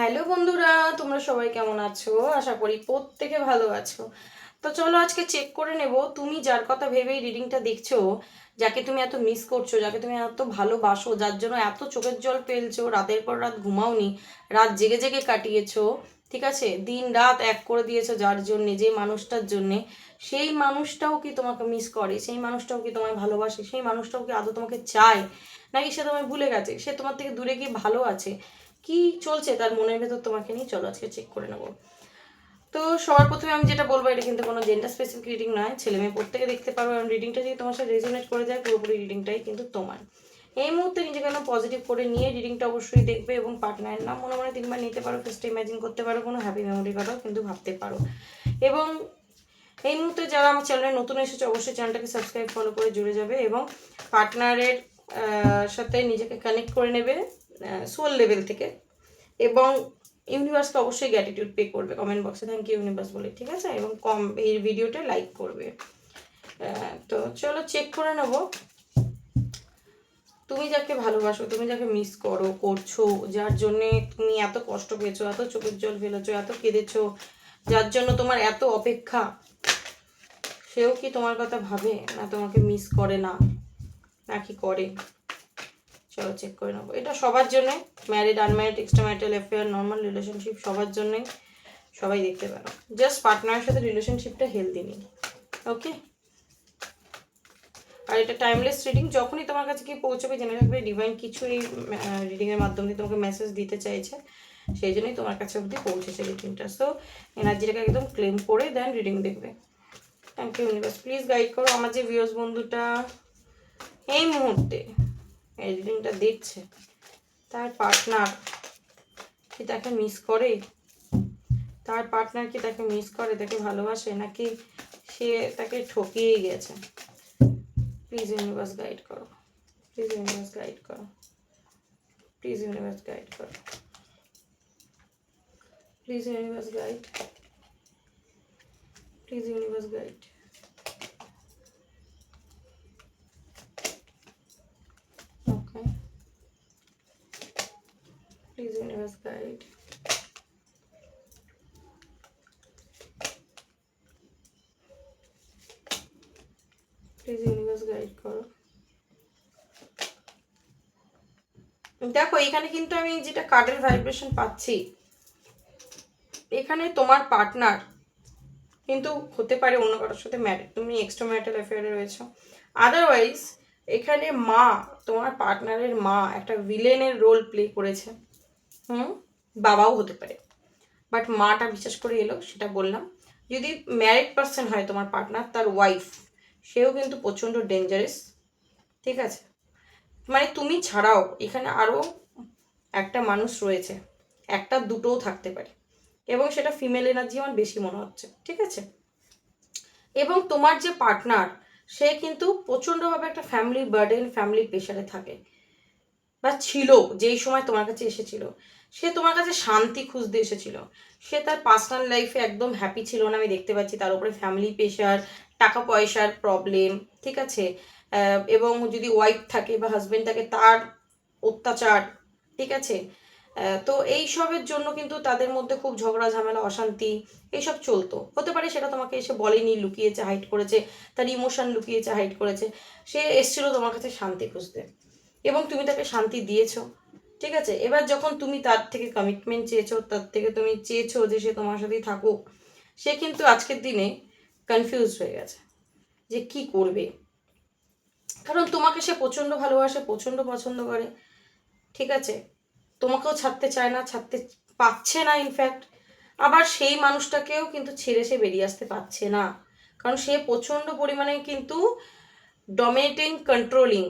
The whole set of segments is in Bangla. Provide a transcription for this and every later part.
হ্যালো বন্ধুরা, তোমরা সবাই কেমন আছো? আশা করি প্রত্যেকে ভালো আছো। তো চলো আজকে চেক করে নেব, তুমি যার কথা ভেবেই রিডিংটা দেখছো, যাকে তুমি এত মিস করছো, যাকে তুমি এত ভালোবাসো, যার জন্য এত চোখের জল ফেলছো, রাতের পর রাত ঘুমাওনি, রাত জেগে জেগে কাটিয়েছো, ঠিক আছে, দিন রাত এক করে দিয়েছো যার জন্যে, যে মানুষটার জন্যে, সেই মানুষটাও কি তোমাকে মিস করে? সেই মানুষটাও কি তোমায় ভালোবাসে? সেই মানুষটাও কি আদৌ তোমাকে চায়? নাকি সে তোমায় ভুলে গেছে? সে তোমার থেকে দূরে গিয়ে ভালো আছে? কি চলছে তার মনের ভেতর তোমাকে নিয়ে? চলো আজকে চেক করে নেবো। তো সবার প্রথমে আমি যেটা বলবো, এটা কিন্তু কোনো জেন্ডার স্পেসিফিক রিডিং নয়, ছেলে মেয়ে প্রত্যেকে দেখতে পারো। এবং রিডিংটা যদি তোমার সাথে রেজোনেট করে যায়, পুরোপুরি রিডিংটাই কিন্তু তোমার। এই মুহূর্তে নিজেকে একদম পজিটিভ করে নিয়ে রিডিংটা অবশ্যই দেখবে, এবং পার্টনারের নাম মনে মনে 3বার নিতে পারো, ফার্স্টে ইমাজিন করতে পারো, কোনো হ্যাপি মেমোরি কথাও কিন্তু ভাবতে পারো। এবং এই মুহূর্তে যারা আমার চ্যানেলে নতুন এসেছে, অবশ্যই চ্যানেলটাকে সাবস্ক্রাইব ফলো করে জুড়ে যাবে, এবং পার্টনারের সাথে নিজেকে কানেক্ট করে নেবে সোল লেভেল থেকে। এবং ইউনিভার্সকে অবশ্যই গ্র্যাটিটিউড পে করবে, কমেন্ট বক্সে থ্যাংক ইউ ইউনিভার্স বলে, ঠিক আছে? এবং এই ভিডিওটা লাইক করবে। তো চলো চেক করে নেব, তুমি যাকে ভালোবাসো, তুমি যাকে মিস করছো, যার জন্যে তুমি এত কষ্ট পেয়েছো, এত চোখের জল ফেলেছো, এত কেঁদেছো, যার জন্য তোমার এত অপেক্ষা, সেও কি তোমার কথা ভাবে, না তোমাকে মিস করে না, নাকি করে? চলো চেক করে নেবো। এটা সবার জন্য, married, unmarried, extra marital affair, normal relationship, সবার জন্যই, সবাই দেখতে পারো। জাস্ট পার্টনারের সাথে রিলেশনশিপটা হেলদি নেই, ওকে? আর এটা টাইমলেস রিডিং, যখনই তোমার কাছে কি পৌঁছবে জেনে রাখবে ডিভাইন কিছু এই রিডিংয়ের মাধ্যমে তোমাকে মেসেজ দিতে চাইছে, সেই জন্যই তোমার কাছে অবধি পৌঁছেছে রিডিংটা। সো এনার্জিটাকে একদম ক্লেম করে দেন রিডিং দেখবে। Thank you universe, please guide করো আমার যে ভিউয়ার্স বন্ধুটা এই মুহূর্তে এই রিডিংটা দেখছে, তার পার্টনার কি তাকে মিস করে? তার পার্টনার কি তাকে মিস করে, তাকে ভালোবাসে, নাকি সে তাকে ঠকিয়েই গেছে? প্লিজ ইউনিভার্স গাইড করো, প্লিজ ইউনিভার্স গাইড করো, প্লিজ ইউনিভার্স গাইড করো, please universe guide, please universe guide. Okay, please universe guide, please universe guide করো। দেখো এখানে কিন্তু আমি যেটা কার্ডের ভাইব্রেশন পাচ্ছি, এখানে তোমার পার্টনার কিন্তু হতে পারে অন্য কারোর সাথে ম্যারিড, তুমি এক্সট্রা ম্যারিটাল অ্যাফেয়ারে রয়েছো। আদারওয়াইজ এখানে মা, তোমার পার্টনারের মা একটা ভিলেনের রোল প্লে করেছে। বাবাও হতে পারে, বাট মাটা বিশেষ করে এলো, সেটা বললাম। যদি ম্যারিড পার্সন হয় তোমার পার্টনার, তার ওয়াইফ, সেও কিন্তু প্রচণ্ড ডেঞ্জারাস, ঠিক আছে? মানে তুমি ছাড়াও এখানে আরও একটা মানুষ রয়েছে, একটা দুটোও থাকতে পারে, এবং সেটা ফিমেল এনার্জি আমার বেশি মনে হচ্ছে, ঠিক আছে? এবং তোমার যে পার্টনার, সে কিন্তু প্রচণ্ডভাবে একটা ফ্যামিলি বার্ডেন, ফ্যামিলি প্রেশারে থাকে, বা ছিল, যেই সময় তোমার কাছে এসেছিল, সে তোমার কাছে শান্তি খুঁজতে এসেছিল। সে তার পার্সোনাল লাইফে একদম হ্যাপি ছিল না, আমি দেখতে পাচ্ছি। তার উপরে ফ্যামিলি প্রেশার, টাকা পয়সার প্রবলেম, ঠিক আছে? এবং যদি ওয়াইফ থাকে বা হাজবেন্ড থাকে, তার অত্যাচার, ঠিক আছে? তো এই সবের জন্য কিন্তু তাদের মধ্যে খুব ঝগড়া ঝামেলা, অশান্তি এইসব চলতো। হতে পারে সেটা তোমাকে এসে বলেনি, লুকিয়েছে, হাইড করেছে, তার ইমোশন লুকিয়েছে, হাইড করেছে। সে এসেছিল তোমার কাছে শান্তি খুঁজতে, এবং তুমি তাকে শান্তি দিয়েছো, ঠিক আছে? এবার যখন তুমি তার থেকে কমিটমেন্ট চেয়েছো, তার থেকে তুমি চেয়েছো যে সে তোমার সাথেই থাকুক, সে কিন্তু আজকের দিনে কনফিউজ হয়ে গেছে যে কি করবে। কারণ তোমাকে সে প্রচণ্ড ভালোবাসে, প্রচণ্ড পছন্দ করে, ঠিক আছে? তোমাকেও ছাড়তে চায় না, ছাড়তে পারছে না ইনফ্যাক্ট। আবার সেই মানুষটাকেও কিন্তু ছেড়ে সে বেরিয়ে আসতে পারছে না, কারণ সে প্রচণ্ড পরিমাণে কিন্তু ডমিনেটিং, কন্ট্রোলিং,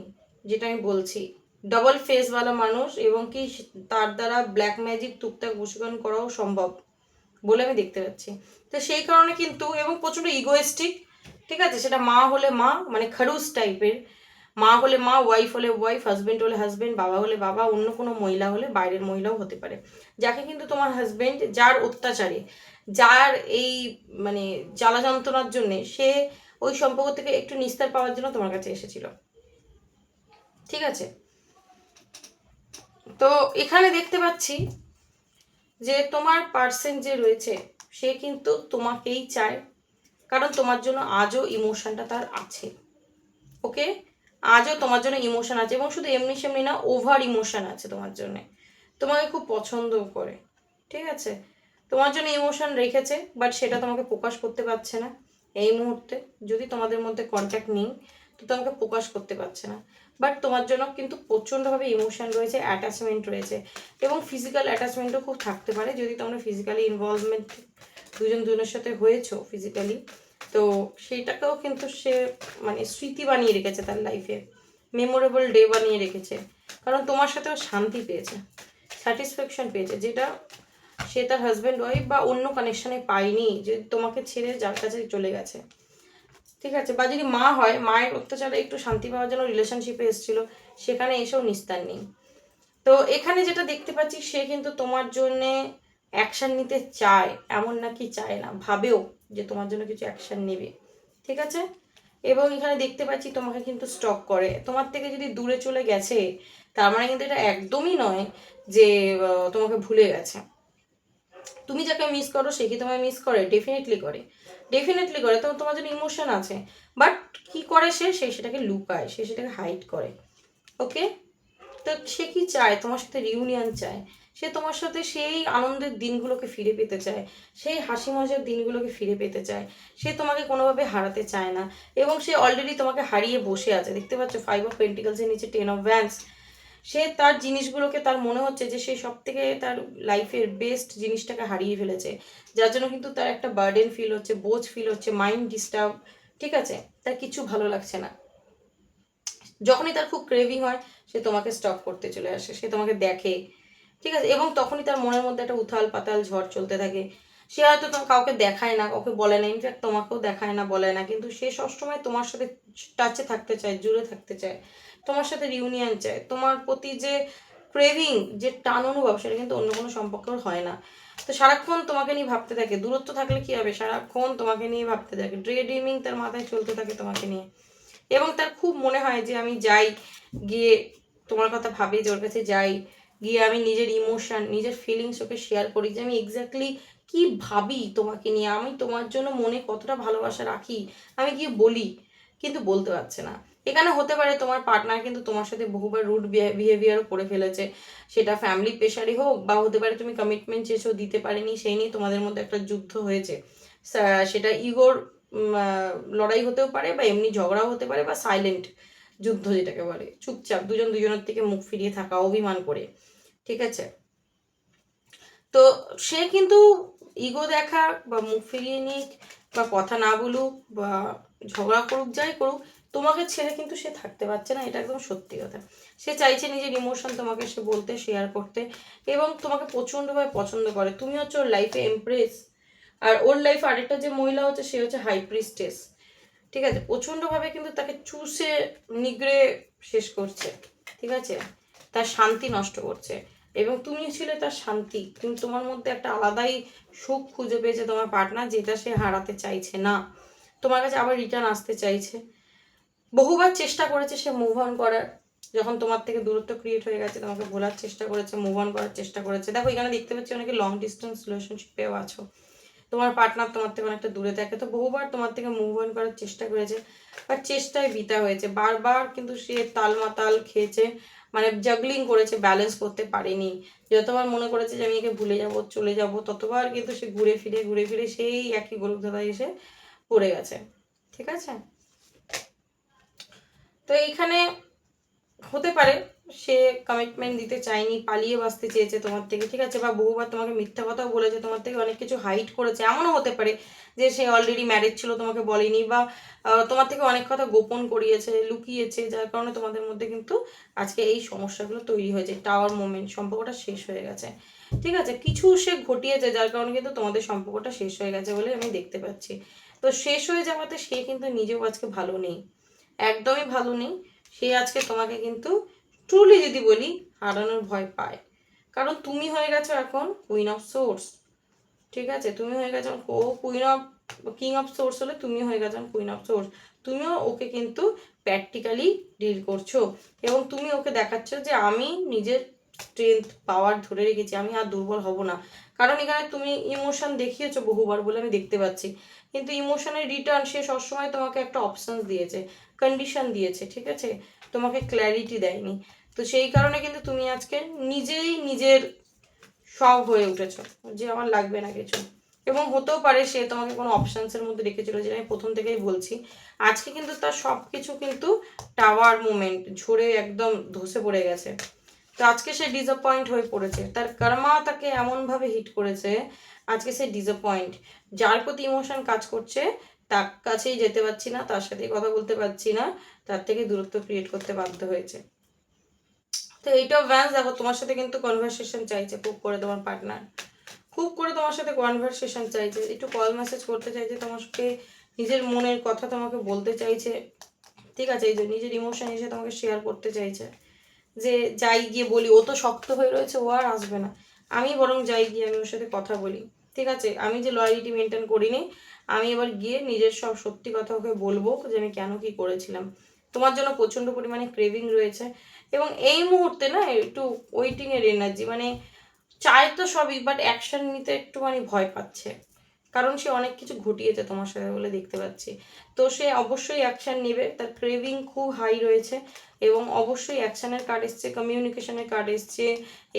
যেটা আমি বলছি, ডবল ফেসওয়ালা মানুষ, এবং কি তার দ্বারা ব্ল্যাক ম্যাজিক, টুকটাক বশীকরণ করাও সম্ভব বলে আমি দেখতে পাচ্ছি। তো সেই কারণে কিন্তু, এবং প্রচণ্ড ইগোয়েস্টিক, ঠিক আছে? সেটা মা হলে মা, মানে খরুস টাইপের, মা হলে মা, ওয়াইফ হলে ওয়াইফ, হাজব্যান্ড হলে হাজব্যান্ড, বাবা হলে বাবা, অন্য কোনো মহিলা হলে বাইরের মহিলাও হতে পারে, যাকে কিন্তু তোমার হাজব্যান্ড, যার অত্যাচারে, যার এই মানে জ্বালা যন্ত্রণার জন্যে সে ওই সম্পর্ক থেকে একটু নিস্তার পাওয়ার জন্য তোমার কাছে এসেছিল, ঠিক আছে? তো এখানে দেখতে পাচ্ছি যে তোমার পার্সন যে রয়েছে সে কিন্তু তোমাকেই চায়, কারণ তোমার জন্য আজও ইমোশনটা তার আছে। ওকে, আজও তোমার জন্য ইমোশন আছে, এবং শুধু এমনি সেমনি না, ওভার ইমোশন আছে তোমার জন্য। তোমাকে খুব পছন্দও করে, ঠিক আছে? তোমার জন্য ইমোশন রেখেছে, বাট সেটা তোমাকে প্রকাশ করতে পারছে না এই মুহূর্তে। যদি তোমাদের মধ্যে কন্ট্যাক্ট নেই তো তোমাকে প্রকাশ করতে পারছে না, বাট তোমার জন্য কিন্তু প্রচণ্ডভাবে ইমোশন রয়েছে, অ্যাটাচমেন্ট রয়েছে, এবং ফিজিক্যাল অ্যাটাচমেন্টও খুব থাকতে পারে যদি তোমরা ফিজিক্যালি ইনভলভমেন্ট দুজনের সাথে হয়েছো ফিজিক্যালি। তো সেইটাকেও কিন্তু সে মানে স্মৃতি বানিয়ে রেখেছে তার লাইফে, মেমোরেবল ডে বানিয়ে রেখেছে, কারণ তোমার সাথেও শান্তি পেয়েছে, স্যাটিসফ্যাকশন পেয়েছে, যেটা সে তার হাজব্যান্ড ওয়াইফ বা অন্য কানেকশানে পায়নি, যে তোমাকে ছেড়ে যার কাছে চলে গেছে। ঠিক আছে, বা যদি মা হয়, মায়ের অত্যাচারে একটু শান্তি পাওয়ার জন্য রিলেশনশিপে এসেছিল, সেখানে এসেও নিস্তার নেই। তো এখানে যেটা দেখতে পাচ্ছি, সে কিন্তু তোমার জন্যে অ্যাকশান নিতে চায়, এমন নাকি চায় না, ভাবেও যে তোমার জন্য কিছু অ্যাকশান নেবে। ঠিক আছে, এবং এখানে দেখতে পাচ্ছি তোমাকে কিন্তু স্টক করে, তোমার থেকে যদি দূরে চলে গেছে তার মানে কিন্তু এটা একদমই নয় যে তোমাকে ভুলে গেছে। তুমি যাকে মিস করো সে কি তোমায় মিস করে? ডেফিনেটলি করে, ডেফিনেটলি করে, তো তোমার জন্য ইমোশন আছে, বাট কি করে সে সেটাকে লুকায়, সে সেটাকে হাইড করে। ওকে, তো সে কি চায়? তোমার সাথে রিউনিয়ন চায়, সে তোমার সাথে সেই আনন্দের দিনগুলোকে ফিরে পেতে চায়, সেই হাসি মজার দিনগুলোকে ফিরে পেতে চায়, সে তোমাকে কোনোভাবে হারাতে চায় না, এবং সে অলরেডি তোমাকে হারিয়ে বসে আছে। দেখতে পাচ্ছ 5 of Pentacles এর নিচে 10 of Wands। সে তার জিনিসগুলোকে, তার মনে হচ্ছে যে সে সব থেকে তার লাইফের বেস্ট জিনিসটাকে হারিয়ে ফেলেছে, যার জন্য কিন্তু তার একটা বার্ডেন ফিল হচ্ছে, বোঝ ফিল হচ্ছে, মাইন্ড ডিস্টার্ব। ঠিক আছে, তার কিছু ভালো লাগছে না। যখনই তার খুব ক্রেভিং হয় সে তোমাকে স্টক করতে চলে আসে, সে তোমাকে দেখে। ঠিক আছে, এবং তখনই তার মনের মধ্যে একটা উথাল পাতাল ঝড় চলতে থাকে। সে হয়তো কাউকে দেখায় না, কাউকে বলে না, ইনফ্যাক্ট তোমাকেও দেখায় না, বলে না, কিন্তু সে সবসময় তোমার সাথে টাচে থাকতে চায়, জুড়ে থাকতে চায়, তোমার সাথে রিউনিয়ন চায়। তোমার প্রতি যে ক্রেভিং, যে টান অনুভব, সেটা কিন্তু অন্য কোনো সম্পর্কেও হয় না। তো সারাক্ষণ তোমাকে নিয়ে ভাবতে থাকে, দূরত্ব থাকলে কি হবে, সারাক্ষণ তোমাকে নিয়ে ভাবতে থাকে, ড্রে ড্রিমিং তার মাথায় চলতে থাকে তোমাকে নিয়ে, এবং তার খুব মনে হয় যে আমি যাই, গিয়ে তোমার কথা ভাবি, যে ওর কাছে যাই, গিয়ে আমি নিজের ইমোশন, নিজের ফিলিংস ওকে শেয়ার করি, যে আমি এক্স্যাক্টলি কি ভাবি তোমাকে নিয়ে, আমি তোমার জন্য মনে কতটা ভালোবাসা রাখি, আমি গিয়ে বলি, কিন্তু বলতে পারছে না। এখানে হতে পারে তোমার পার্টনার কিন্তু তোমার সাথে বহুবার রুড বিহেভিয়ারও করে ফেলেছে, সেটা ফ্যামিলি প্রেশারই হোক, বা হতে পারে তুমি কমিটমেন্ট চেয়েছো দিতে পারেনি, সেই নিয়ে তোমাদের মধ্যে একটা যুদ্ধ হয়েছে। সেটা ইগোর লড়াই হতেও পারে, বা এমনি ঝগড়াও হতে পারে, বা সাইলেন্ট যুদ্ধ যেটাকে বলে, চুপচাপ দুজনের থেকে মুখ ফিরিয়ে থাকা, অভিমান করে। ঠিক আছে, তো সে কিন্তু ইগো দেখাক বা মুখ ফিরিয়ে নিক বা কথা না বলুক বা ঝগড়া করুক, যাই করুক, তোমাকে ছেড়ে কিন্তু সে থাকতে পারছে না, এটা একদম সত্যি কথা। সে চাইছে নিজের ইমোশন তোমাকে সে বলতে, শেয়ার করতে, এবং তোমাকে প্রচণ্ডভাবে পছন্দ করে। তুমি হচ্ছে ওর লাইফে এমপ্রেস, আর ওর লাইফে আরেকটা যে মহিলা হচ্ছে সে হচ্ছে হাই প্রিস্টেস। ঠিক আছে, প্রচণ্ডভাবে কিন্তু তাকে চুষে নিগড়ে শেষ করছে। ঠিক আছে, তার শান্তি নষ্ট করছে, এবং তুমি ছিলে তার শান্তি, কিন্তু তোমার মধ্যে একটা আলাদাই সুখ খুঁজে পেয়েছে তোমার পার্টনার, যেটা সে হারাতে চাইছে না, তোমার কাছে আবার রিটার্ন আসতে চাইছে। বহুবার চেষ্টা করেছে সে মুভ অন করার, যখন তোমার থেকে দূরত্ব ক্রিয়েট হয়ে গেছে, তোমাকে ভোলার চেষ্টা করেছে, মুভ অন করার চেষ্টা করেছে। দেখো এখানে দেখতে পাচ্ছি অনেকে লং ডিস্টেন্স রিলেশনশিপেও আছো, তোমার পার্টনার তোমার থেকে অনেকটা দূরে থাকে, তো বহুবার তোমার থেকে মুভ অন করার চেষ্টা করেছে, বাট চেষ্টায় বৃথা হয়েছে, বারবার কিন্তু সে তালমাতাল খেয়েছে, মানে জাগলিং করেছে, ব্যালেন্স করতে পারেনি। যতবার মনে করেছে যে আমি একে ভুলে যাব, চলে যাব, ততবার কিন্তু সে ঘুরে ফিরে সেই একই গোলকধাঁধায় এসে পড়ে গেছে। ঠিক আছে, তো এইখানে হতে পারে সে কমিটমেন্ট দিতে চায়নি, পালিয়ে বাঁচতে চেয়েছে তোমার থেকে। ঠিক আছে, বা বহুবার তোমাকে মিথ্যা কথাও বলেছে, তোমার থেকে অনেক কিছু হাইড করেছে। এমনও হতে পারে যে সে অলরেডি ম্যারেজ ছিল, তোমাকে বলেনি, বা তোমার থেকে অনেক কথা গোপন করিয়েছে, লুকিয়েছে, যার কারণে তোমাদের মধ্যে কিন্তু আজকে এই সমস্যাগুলো তৈরি হয়েছে। টাওয়ার মোমেন্ট, সম্পর্কটা শেষ হয়ে গেছে। ঠিক আছে, কিছু সে ঘটিয়েছে যার কারণে কিন্তু তোমাদের সম্পর্কটা শেষ হয়ে গেছে বলে আমি দেখতে পাচ্ছি। তো শেষ হয়ে যাওয়াতে সে কিন্তু নিজেও আজকে ভালো নেই, একদমই ভালো নেই। সে আজকে তোমাকে কিন্তু ট্রুলি যদি বলি, হারানোর ভয় পায়, কারণ তুমি হয়ে গেছো এখন কুইন অফ সোর্স। ঠিক আছে, তুমি হয়ে গেছো, ও queen of king of source হলে তুমি হয়ে গেছো কুইন অফ সোর্স। তুমিও ওকে কিন্তু প্র্যাকটিক্যালি ডিল করছো, এবং তুমি ওকে দেখাচ্ছ যে আমি নিজের স্ট্রেংথ পাওয়ার ধরে রেখেছি, আমি আর দুর্বল হব না। কারণ এখানে তুমি ইমোশন দেখিয়েছো বহুবার বলে আমি দেখতে পাচ্ছি, কিন্তু ইমোশনের রিটার্ন সে সবসময় তোমাকে একটা অপশন দিয়েছে, কন্ডিশন দিয়েছে, ঠিক আছে, তোমাকে ক্ল্যারিটি দেয়নি। তো সেই কারণে কিন্তু তুমি আজকে নিজেই নিজের সব হয়ে উঠেছো যে আমার লাগবে না কিছু। এবং হতেও পারে সে তোমাকে কোনো অপশানসের মধ্যে রেখেছিল, যেটা আমি প্রথম থেকেই বলছি। আজকে কিন্তু তার সব কিছু কিন্তু টাওয়ার মুভমেন্ট ঝরে একদম ধসে পড়ে গেছে। তো আজকে সে ডিসঅ্যাপয়েন্ট হয়ে পড়েছে, তার কর্মা তাকে এমনভাবে হিট করেছে, আজকে সে ডিসঅ্যাপয়েন্ট। যার প্রতি ইমোশন কাজ করছে তার কাছেই যেতে পারছি না, তার সাথেই কথা বলতে পারছি না, তার থেকে দূরত্ব ক্রিয়েট করতে বাধ্য হয়েছে। তো এইটাও ভ্যান্স দেখো তোমার সাথে কিন্তু কনভারসেশন চাইছে খুব করে, তোমার পার্টনার খুব করে তোমার সাথে কনভারসেশন চাইছে, একটু কল মেসেজ করতে চাইছে তোমাকে, নিজের মনের কথা তোমাকে বলতে চাইছে, ঠিক আছে, এই যে নিজের ইমোশন এসে তোমাকে শেয়ার করতে চাইছে, যে যাই গিয়ে বলি, ও তো শক্ত হয়ে রয়েছে, ও আর আসবে না, আমি বরং যাই গিয়ে আমি ওর সাথে কথা বলি, ঠিক আছে, আমি যে লয়ালিটি মেনটেন করিনি, আমি এবার গিয়ে নিজের সব সত্যি কথা ওকে বলবো যে আমি কেন কি করেছিলাম। তোমার জন্য প্রচণ্ড পরিমাণে ক্রেভিং রয়েছে, এবং এই মুহূর্তে না একটু ওয়েটিংয়ের এনার্জি, মানে চায় তো সবই, বাট অ্যাকশন নিতে একটুখানি ভয় পাচ্ছে, কারণ সে অনেক কিছু ঘটিয়েছে তোমার সাথে বলে দেখতে পাচ্ছি। তো সে অবশ্যই অ্যাকশন নেবে, তার ক্রেভিং খুব হাই রয়েছে, এবং অবশ্যই অ্যাকশনের কার্ড এসছে, কমিউনিকেশনের কার্ড এসছে,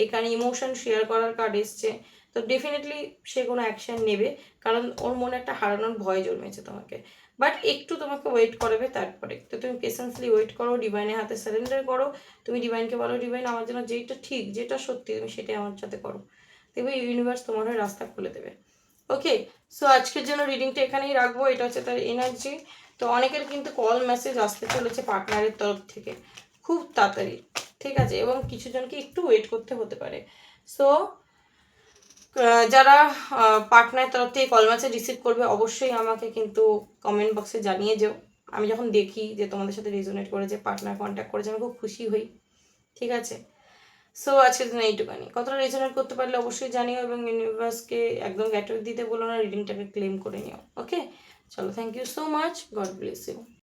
এখানে ইমোশন শেয়ার করার কার্ড এসছে। তো ডেফিনেটলি সে কোনো অ্যাকশন নেবে, কারণ ওর মনে একটা হারানোর ভয় জন্মেছে তোমাকে, বাট একটু তোমাকে ওয়েট করাবে তারপরে। তো তুমি পেশেন্সলি ওয়েট করো, ডিভাইনের হাতে সারেন্ডার করো, তুমি ডিভাইনকে বলো ডিভাইন আমার জন্য যেটা ঠিক যেটা সত্যি তুমি সেটাই আমার সাথে করো, দেখবে ইউনিভার্স তোমার হয়ে রাস্তা খুলে দেবে। ওকে, সো আজকের জন্য রিডিংটা এখানেই রাখবো, এটা হচ্ছে তার এনার্জি। তো অনেকের কিন্তু কল মেসেজ আসতে চলেছে পার্টনারের তরফ থেকে খুব তাড়াতাড়ি, ঠিক আছে, এবং কিছু জনকে একটু ওয়েট করতে হতে পারে। সো যারা পার্টনারের তরফ থেকে কল মেসেজ রিসিভ করবে অবশ্যই আমাকে কিন্তু কমেন্ট বক্সে জানিয়ে যেও। আমি যখন দেখি যে তোমাদের সাথে রেজোনেট করেছে, পার্টনার কন্ট্যাক্ট করেছে, আমি খুব খুশি হই, ঠিক আছে। সো আজকের দিন এইটুখানি, কতটা রেজোনেট করতে পারলে অবশ্যই জানিও, এবং ইউনিভার্সকে একদম গ্যাটুইট দিতে বলো না, রিডিংটাকে ক্লেম করে নিও। ওকে, চলো, thank you so much, God bless you.